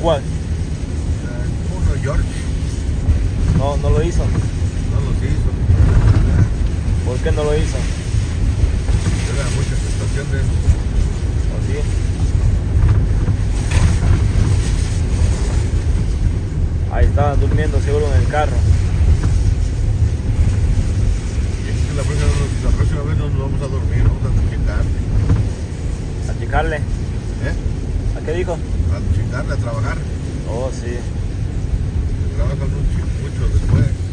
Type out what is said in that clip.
¿Cuál? Uno George. No lo hizo. No los hizo. ¿Por qué no lo hizo? Eran muchas estaciones. Así. Ahí estaban durmiendo seguro en el carro. Y es que la próxima vez no nos vamos a dormir, vamos a checarle. ¿A checarle? ¿Eh? ¿A qué dijo? A checarle, a trabajar. Oh, sí. Trabajan mucho después.